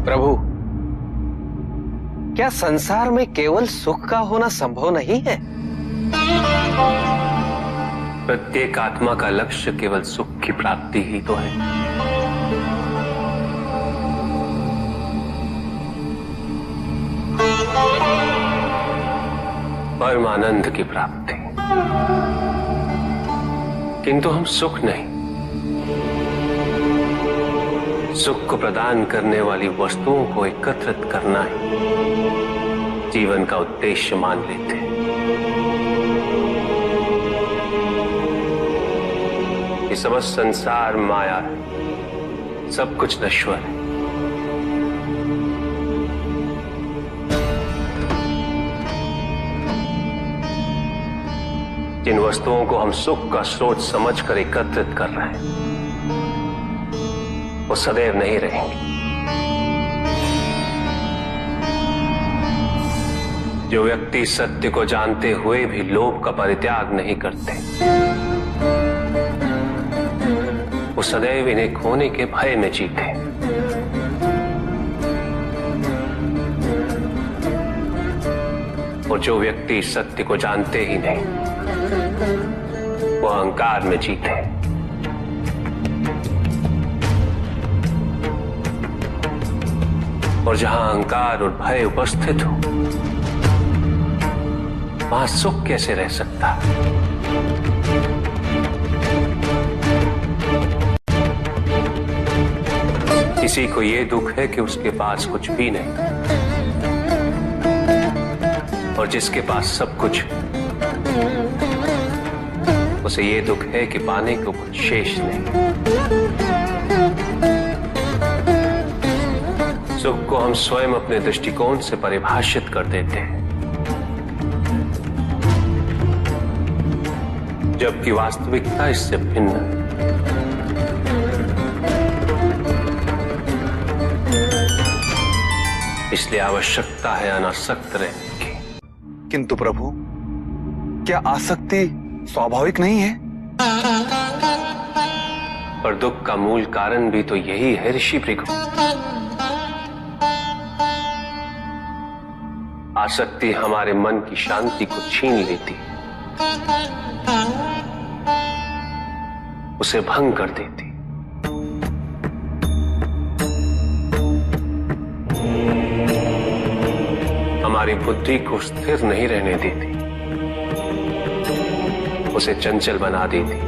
प्रभु, क्या संसार में केवल सुख का होना संभव नहीं है? प्रत्येक आत्मा का लक्ष्य केवल सुख की प्राप्ति ही तो है। परमानंद की प्राप्ति। किंतु हम सुख नहीं, सुख को प्रदान करने वाली वस्तुओं को एकत्रित करना ही जीवन का उद्देश्य मान लेते हैं। ये समस्त संसार माया है, सब कुछ नश्वर है। जिन वस्तुओं को हम सुख का स्रोत समझकर एकत्रित कर रहे हैं वो सदैव नहीं रहेंगे। जो व्यक्ति सत्य को जानते हुए भी लोभ का परित्याग नहीं करते, वो सदैव इन्हें खोने के भय में जीते। और जो व्यक्ति सत्य को जानते ही नहीं, वो अहंकार में जीते। और जहां अहंकार और भय उपस्थित हो, वहां सुख कैसे रह सकता? किसी को यह दुख है कि उसके पास कुछ भी नहीं, और जिसके पास सब कुछ, उसे ये दुख है कि पाने को कुछ शेष नहीं। सुख को हम स्वयं अपने दृष्टिकोण से परिभाषित कर देते हैं, जबकि वास्तविकता इससे भिन्न है। इसलिए आवश्यकता है अनासक्त रहने की। किंतु प्रभु, क्या आसक्ति स्वाभाविक नहीं है? पर दुख का मूल कारण भी तो यही है ऋषि भृगु। आसक्ति हमारे मन की शांति को छीन लेती, उसे भंग कर देती। हमारी बुद्धि को स्थिर नहीं रहने देती, उसे चंचल बना देती।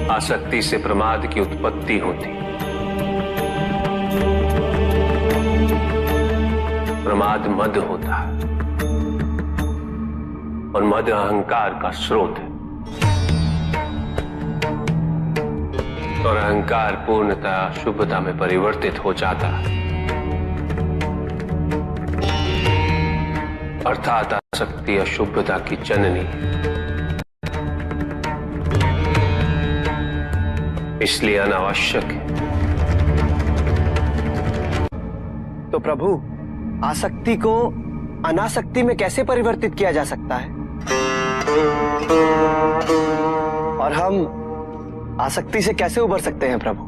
आसक्ति से प्रमाद की उत्पत्ति होती। प्रमाद मद होता है, और मद अहंकार का स्रोत है। और अहंकार पूर्णतः अशुभता में परिवर्तित हो जाता है, अर्थात आसक्ति अशुभता की जननी। इसलिए अनावश्यक है। तो प्रभु, आसक्ति को अनासक्ति में कैसे परिवर्तित किया जा सकता है? और हम आसक्ति से कैसे उबर सकते हैं प्रभु?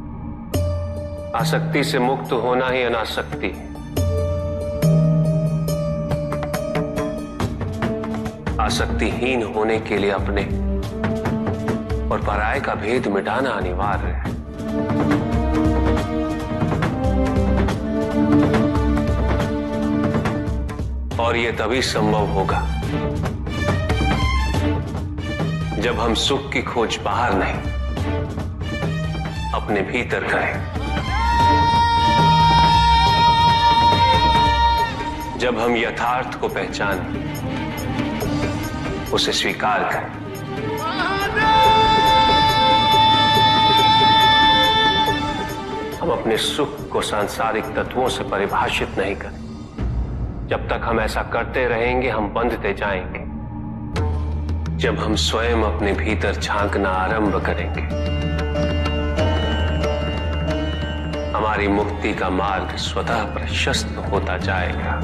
आसक्ति से मुक्त होना ही अनासक्ति है। आसक्तिहीन होने के लिए अपने और पराये का भेद मिटाना अनिवार्य है। और यह तभी संभव होगा जब हम सुख की खोज बाहर नहीं, अपने भीतर करें। जब हम यथार्थ को पहचानें, उसे स्वीकार करें। हम अपने सुख को सांसारिक तत्वों से परिभाषित नहीं करें। जब तक हम ऐसा करते रहेंगे, हम बंधते जाएंगे। जब हम स्वयं अपने भीतर झांकना आरंभ करेंगे, हमारी मुक्ति का मार्ग स्वतः प्रशस्त होता जाएगा।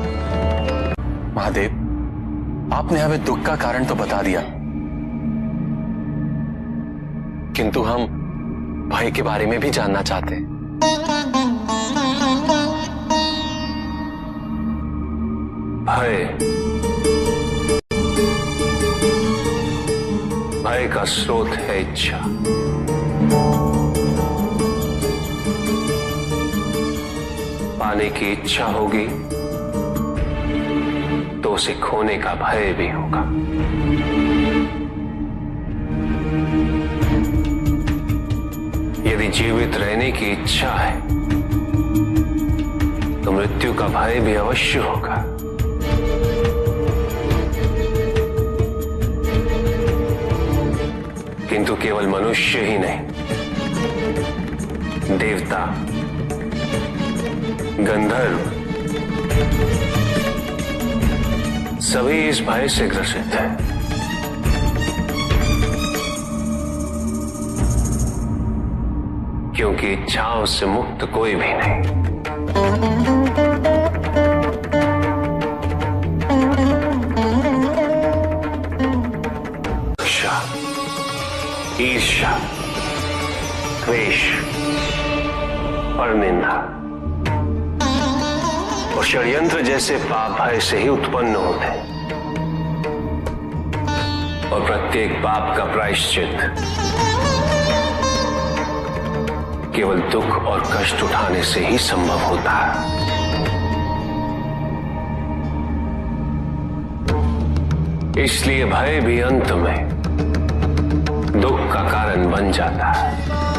महादेव, आपने हमें दुख का कारण तो बता दिया, किंतु हम भाई के बारे में भी जानना चाहते हैं। भय का स्रोत है इच्छा। पाने की इच्छा होगी तो उसे खोने का भय भी होगा। यदि जीवित रहने की इच्छा है तो मृत्यु का भय भी अवश्य होगा। किंतु केवल मनुष्य ही नहीं, देवता, गंधर्व सभी इस भय से ग्रसित हैं। क्योंकि इच्छाओं से मुक्त कोई भी नहीं। ईर्ष्या, द्वेष और निंदा और षड्यंत्र जैसे पाप भय से ही उत्पन्न होते हैं। और प्रत्येक पाप का प्रायश्चित केवल दुख और कष्ट उठाने से ही संभव होता है। इसलिए भय भी अंत में दुख का कारण बन जाता है।